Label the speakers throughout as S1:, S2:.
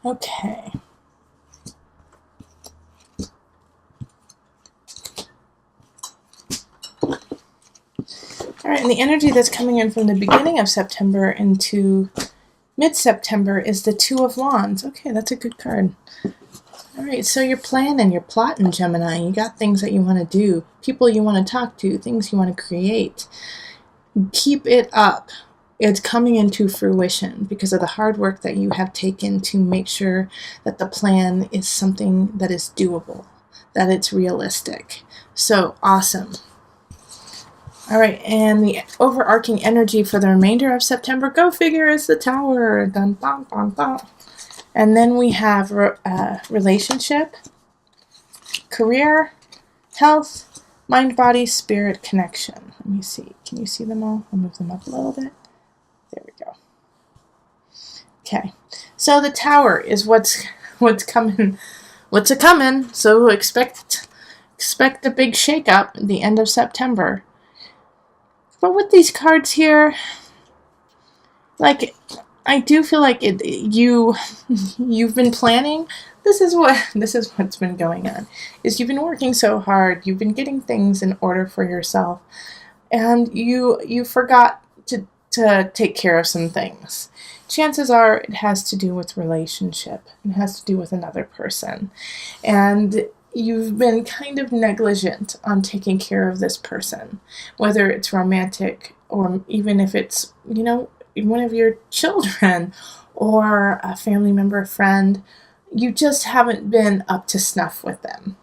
S1: Okay. All right, and the energy that's coming in from the beginning of September into mid-September is the Two of Wands. Okay, that's a good card. All right, so you're planning, you're plotting, Gemini. You got things that you want to do, people you want to talk to, things you want to create. Keep it up. It's coming into fruition because of the hard work that you have taken to make sure that the plan is something that is doable, that it's realistic. So awesome. All right, and the overarching energy for the remainder of September, go figure, is the Tower. Dun, dun, dun, dun. And then we have relationship, career, health, mind, body, spirit, connection. Let me see. Can you see them all? I'll move them up a little bit. There we go. Okay. So the Tower is what's coming. What's a coming? So expect a big shakeup at the end of September. But with these cards here, like, I do feel like you've been planning. This is what's been going on. Is you've been working so hard, you've been getting things in order for yourself, and you forgot to take care of some things. Chances are it has to do with relationship. It has to do with another person. And you've been kind of negligent on taking care of this person, whether it's romantic or even if it's, one of your children or a family member, friend. You just haven't been up to snuff with them.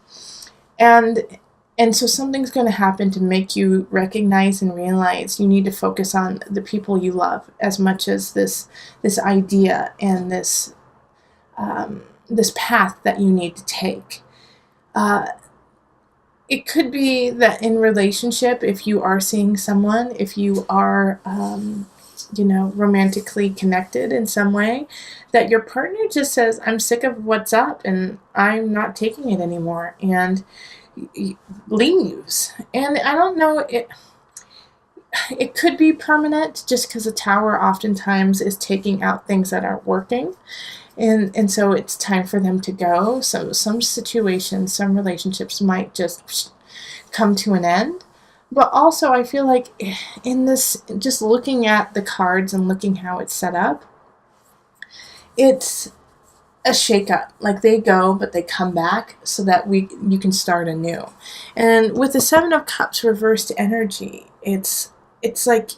S1: And so something's going to happen to make you recognize and realize you need to focus on the people you love as much as this idea and this path that you need to take. It could be that in relationship, if you are seeing someone, if you are, romantically connected in some way, that your partner just says, I'm sick of what's up and I'm not taking it anymore, and leaves. And I don't know, it could be permanent just because the Tower oftentimes is taking out things that aren't working. And so it's time for them to go. So some situations, some relationships might just come to an end. But also I feel like in this, just looking at the cards and looking how it's set up, it's a shakeup. Like, they go, but they come back so that you can start anew. And with the Seven of Cups reversed energy, it's like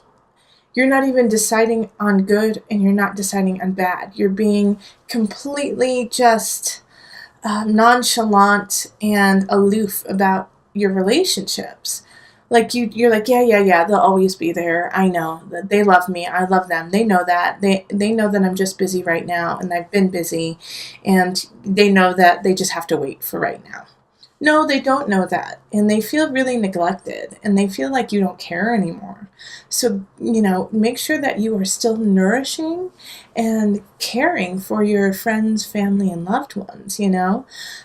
S1: you're not even deciding on good and you're not deciding on bad. You're being completely just nonchalant and aloof about your relationships. Like you're like, yeah, they'll always be there. I know that they love me. I love them. They know that. They know that I'm just busy right now, and I've been busy, and they know that they just have to wait for right now. No, they don't know that, and they feel really neglected, and they feel like you don't care anymore. So, make sure that you are still nourishing and caring for your friends, family, and loved ones,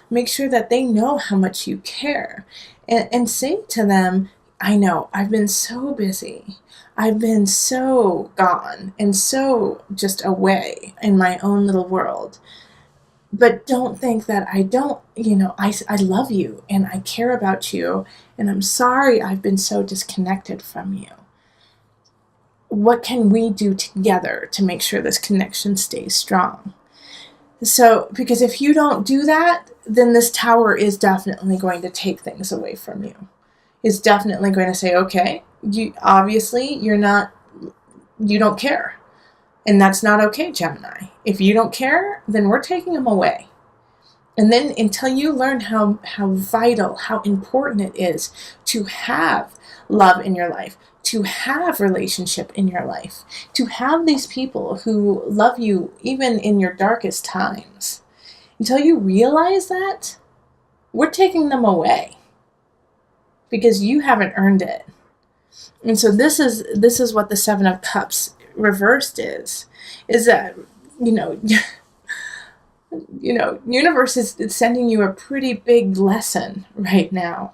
S1: Make sure that they know how much you care, and say to them, I know, I've been so busy. I've been so gone and so just away in my own little world. But don't think that I don't, I love you and I care about you, and I'm sorry I've been so disconnected from you. What can we do together to make sure this connection stays strong? So, because if you don't do that, then this Tower is definitely going to take things away from you. Is definitely going to say, okay, you don't care. And that's not okay, Gemini. If you don't care, then we're taking them away. And then until you learn how vital, how important it is to have love in your life, to have relationship in your life, to have these people who love you even in your darkest times, until you realize that, we're taking them away because you haven't earned it. And so this is what the Seven of Cups reversed is that, universe is sending you a pretty big lesson right now.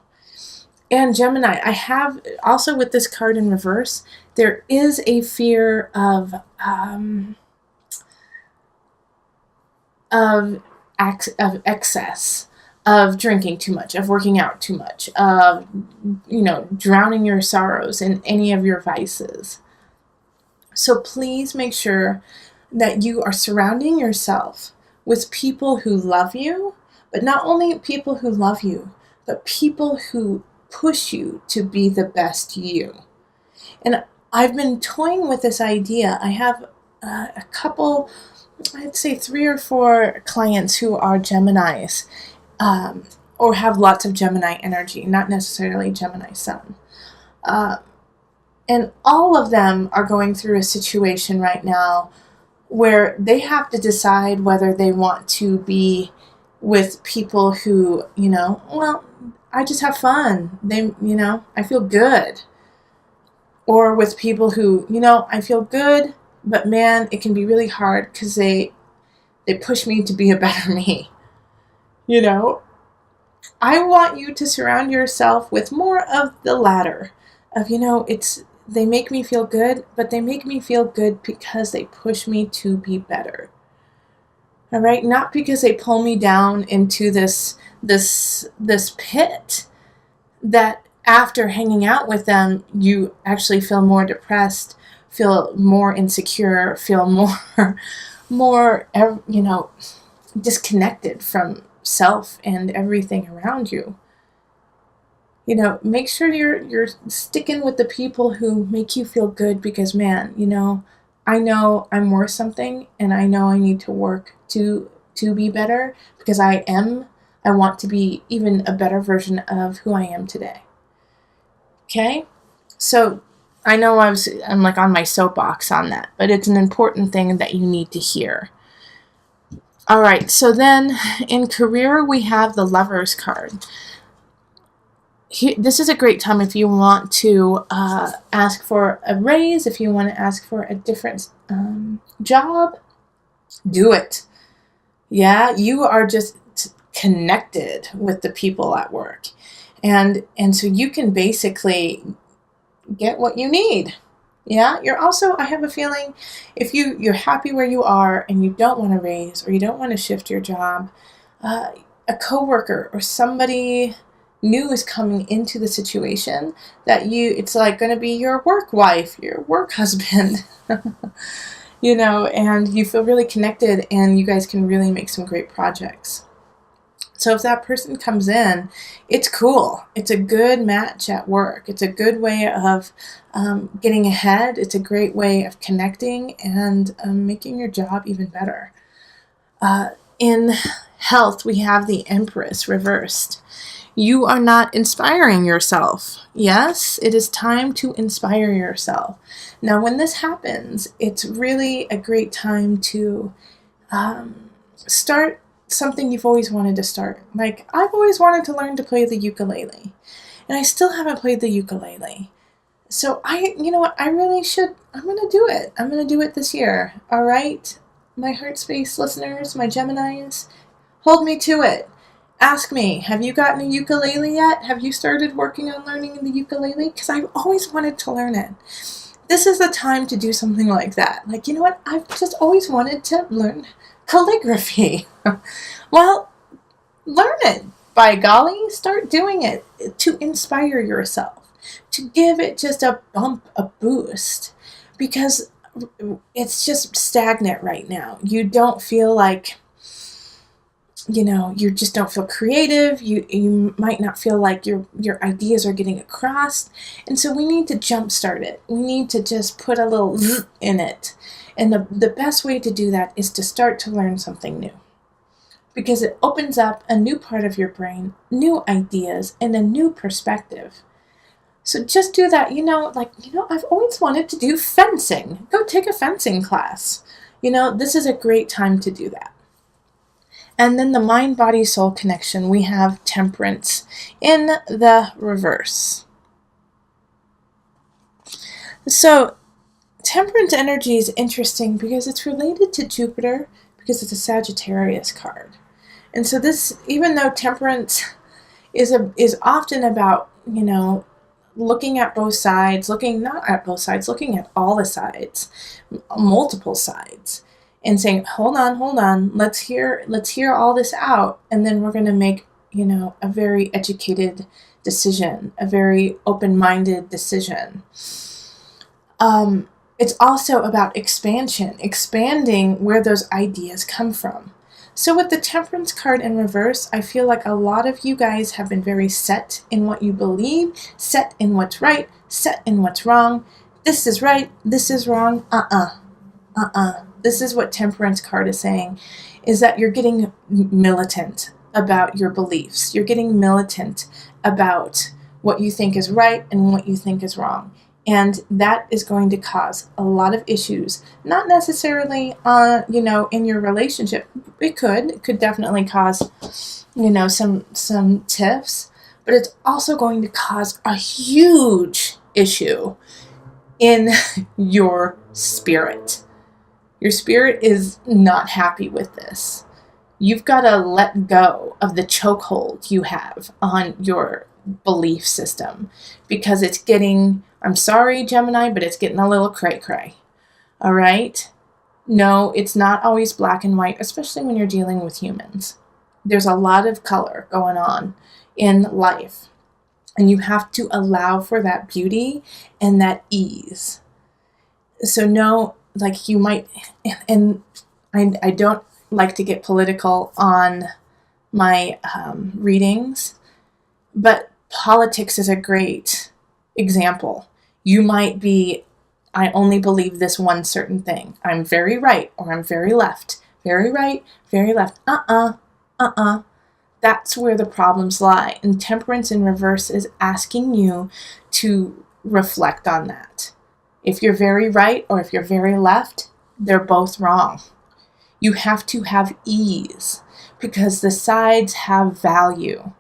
S1: And Gemini, I have also, with this card in reverse, there is a fear of of excess, of drinking too much, of working out too much, of, drowning your sorrows in any of your vices. So please make sure that you are surrounding yourself with people who love you, but not only people who love you, but people who push you to be the best you. And I've been toying with this idea. I have a couple, I'd say 3 or 4 clients who are Geminis, or have lots of Gemini energy, not necessarily Gemini sun. And all of them are going through a situation right now where they have to decide whether they want to be with people who, I just have fun. I feel good. Or with people who, I feel good, but man, it can be really hard because they push me to be a better me. I want you to surround yourself with more of the latter of, they make me feel good, but they make me feel good because they push me to be better. All right? Not because they pull me down into this pit that after hanging out with them, you actually feel more depressed, feel more insecure, feel more, disconnected from self and everything around you. Make sure you're sticking with the people who make you feel good because, man, I know I'm worth something and I know I need to work to be better because I want to be even a better version of who I am today. Okay? So I know I'm like on my soapbox on that, but it's an important thing that you need to hear. All right, so then in career, we have the Lovers card. This is a great time if you want to ask for a raise, if you want to ask for a different job, do it. Yeah, you are just connected with the people at work. And so you can basically get what you need. Yeah, you're also, I have a feeling, if you're happy where you are and you don't want to raise or you don't want to shift your job, a coworker or somebody new is coming into the situation that it's like going to be your work wife, your work husband, and you feel really connected and you guys can really make some great projects. So if that person comes in, it's cool. It's a good match at work. It's a good way of getting ahead. It's a great way of connecting and making your job even better. In health, we have the Empress reversed. You are not inspiring yourself. Yes, it is time to inspire yourself. Now, when this happens, it's really a great time to start something you've always wanted to start. Like, I've always wanted to learn to play the ukulele, and I still haven't played the ukulele. So you know what, I really should, I'm going to do it. I'm going to do it this year. All right, my Heart Space listeners, my Geminis, hold me to it. Ask me, have you gotten a ukulele yet? Have you started working on learning the ukulele? Because I've always wanted to learn it. This is the time to do something like that. Like, you know what? I've just always wanted to learn calligraphy. Well, learn it. By golly, start doing it to inspire yourself, to give it just a bump, a boost, because it's just stagnant right now. You don't feel like, you just don't feel creative. You might not feel like your ideas are getting across. And so we need to jumpstart it. We need to just put a little in it. And the best way to do that is to start to learn something new. Because it opens up a new part of your brain, new ideas, and a new perspective. So just do that. I've always wanted to do fencing. Go take a fencing class. This is a great time to do that. And then the mind-body-soul connection, we have Temperance in the reverse. So Temperance energy is interesting because it's related to Jupiter, because it's a Sagittarius card. And so this, even though Temperance is often about, looking at both sides, looking at all the sides, multiple sides, and saying, hold on, let's hear all this out, and then we're going to make, a very educated decision, a very open-minded decision. It's also about expanding where those ideas come from. So with the Temperance card in reverse, I feel like a lot of you guys have been very set in what you believe, set in what's right, set in what's wrong. This is right, this is wrong, This is what Temperance card is saying, is that you're getting militant about your beliefs. You're getting militant about what you think is right and what you think is wrong. And that is going to cause a lot of issues, not necessarily, in your relationship. It could definitely cause, some tiffs, but it's also going to cause a huge issue in your spirit. Your spirit is not happy with this. You've got to let go of the chokehold you have on your belief system, because it's getting, I'm sorry, Gemini, but it's getting a little cray-cray. All right? No, it's not always black and white, especially when you're dealing with humans. There's a lot of color going on in life, and you have to allow for that beauty and that ease. So no, like you might, and I don't like to get political on my readings, but politics is a great example. You might be, I only believe this one certain thing. I'm very right or I'm very left. Very right, very left. That's where the problems lie. And Temperance in reverse is asking you to reflect on that. If you're very right or if you're very left, they're both wrong. You have to have ease, because the sides have value.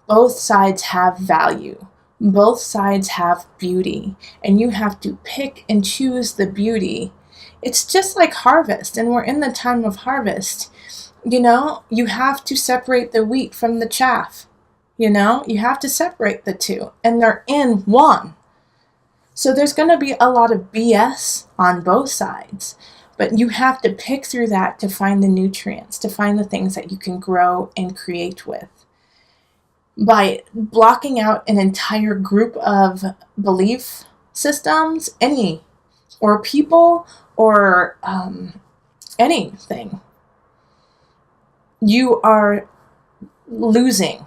S1: Both sides have value. Both sides have beauty, and you have to pick and choose the beauty. It's just like harvest, and we're in the time of harvest. You have to separate the wheat from the chaff. You have to separate the two, and they're in one. So there's going to be a lot of BS on both sides, but you have to pick through that to find the nutrients, to find the things that you can grow and create with. By blocking out an entire group of belief systems, or people, or anything, you are losing.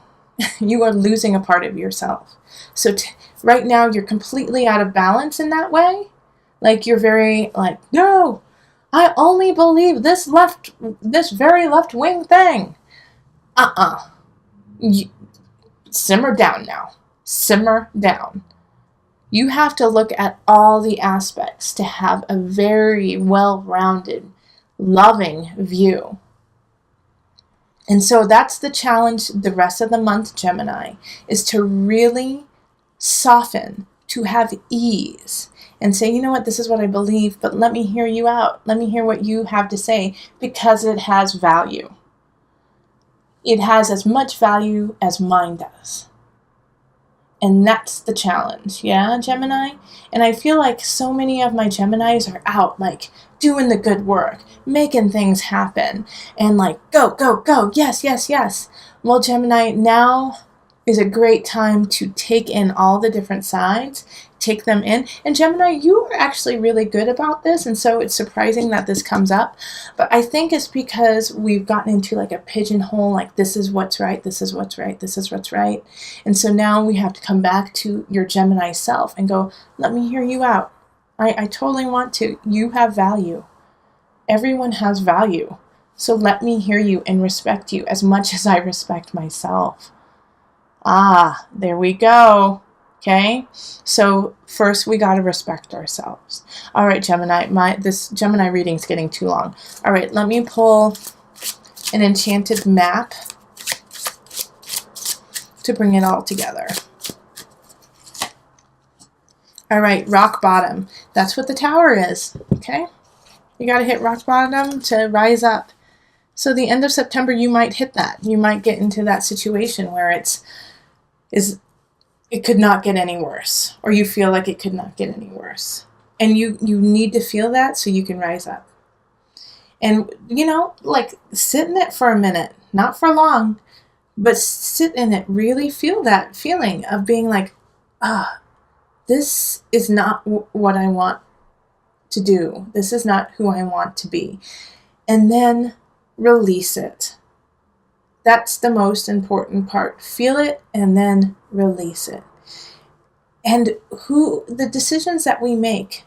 S1: You are losing a part of yourself. So right now you're completely out of balance in that way. Like you're very like, no, I only believe this very left-wing thing. Simmer down now. Simmer down. You have to look at all the aspects to have a very well-rounded, loving view. And so that's the challenge the rest of the month, Gemini, is to really soften, to have ease, and say, you know what, this is what I believe, but let me hear you out. Let me hear what you have to say, because it has value. It has as much value as mine does. And that's the challenge, yeah, Gemini? And I feel like so many of my Geminis are out, like, doing the good work, making things happen, and like, go, yes. Well, Gemini, now is a great time to take in all the different sides, take them in. And Gemini, you are actually really good about this, and so it's surprising that this comes up. But I think it's because we've gotten into like a pigeonhole, like this is what's right, this is what's right, this is what's right. And so now we have to come back to your Gemini self and go, let me hear you out. I totally want to. You have value. Everyone has value. So let me hear you and respect you as much as I respect myself. There we go. Okay, so first we got to respect ourselves. All right, Gemini, this Gemini reading's getting too long. All right, let me pull an enchanted map to bring it all together. All right, rock bottom. That's what the tower is, okay? You got to hit rock bottom to rise up. So the end of September, you might hit that. You might get into that situation where it could not get any worse, or you feel like it could not get any worse. And you need to feel that so you can rise up. And, like sit in it for a minute, not for long, but sit in it. Really feel that feeling of being like, this is not what I want to do. This is not who I want to be. And then release it. That's the most important part. Feel it and then release it. And the decisions that we make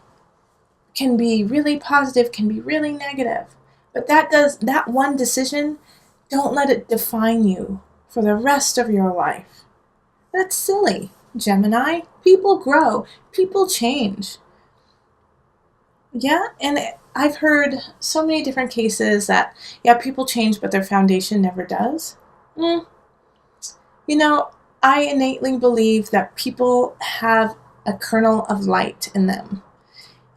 S1: can be really positive, can be really negative. But that one decision, don't let it define you for the rest of your life. That's silly, Gemini. People grow, people change. Yeah, and I've heard so many different cases that, people change, but their foundation never does. I innately believe that people have a kernel of light in them.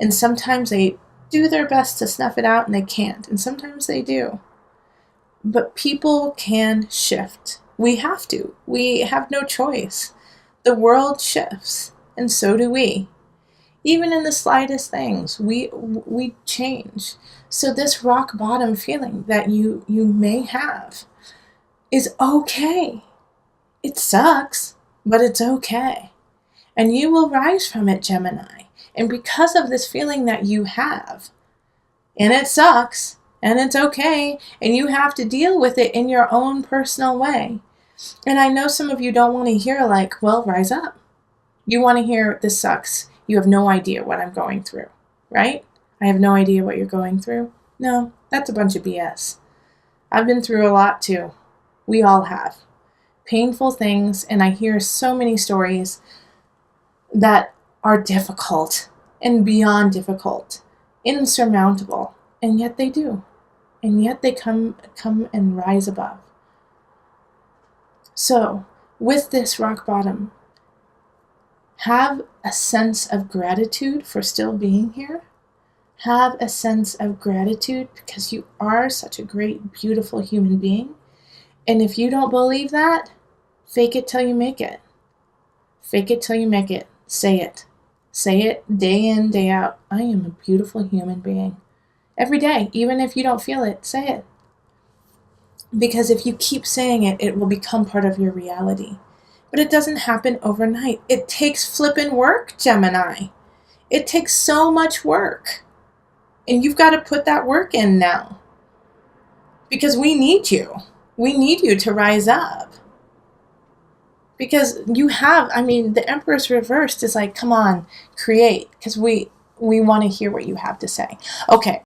S1: And sometimes they do their best to snuff it out and they can't. And sometimes they do. But people can shift. We have to. We have no choice. The world shifts, and so do we. Even in the slightest things, we change. So this rock bottom feeling that you may have is okay. It sucks, but it's okay. And you will rise from it, Gemini. And because of this feeling that you have, and it sucks, and it's okay, and you have to deal with it in your own personal way. And I know some of you don't want to hear like, well, rise up. You want to hear, this sucks. You have no idea what I'm going through, right? I have no idea what you're going through. No, that's a bunch of BS. I've been through a lot too. We all have. Painful things, and I hear so many stories that are difficult and beyond difficult, insurmountable, and yet they do. And yet they come and rise above. So, with this rock bottom, have a sense of gratitude for still being here. Have a sense of gratitude because you are such a great, beautiful human being. And if you don't believe that, fake it till you make it. Fake it till you make it. Say it. Say it day in, day out. I am a beautiful human being. Every day, even if you don't feel it, say it. Because if you keep saying it, it will become part of your reality. But it doesn't happen overnight. It takes flippin' work, Gemini. It takes so much work. And you've got to put that work in now. Because we need you. We need you to rise up. Because you have, the Emperor's reversed is like, come on, create. Because we want to hear what you have to say. Okay,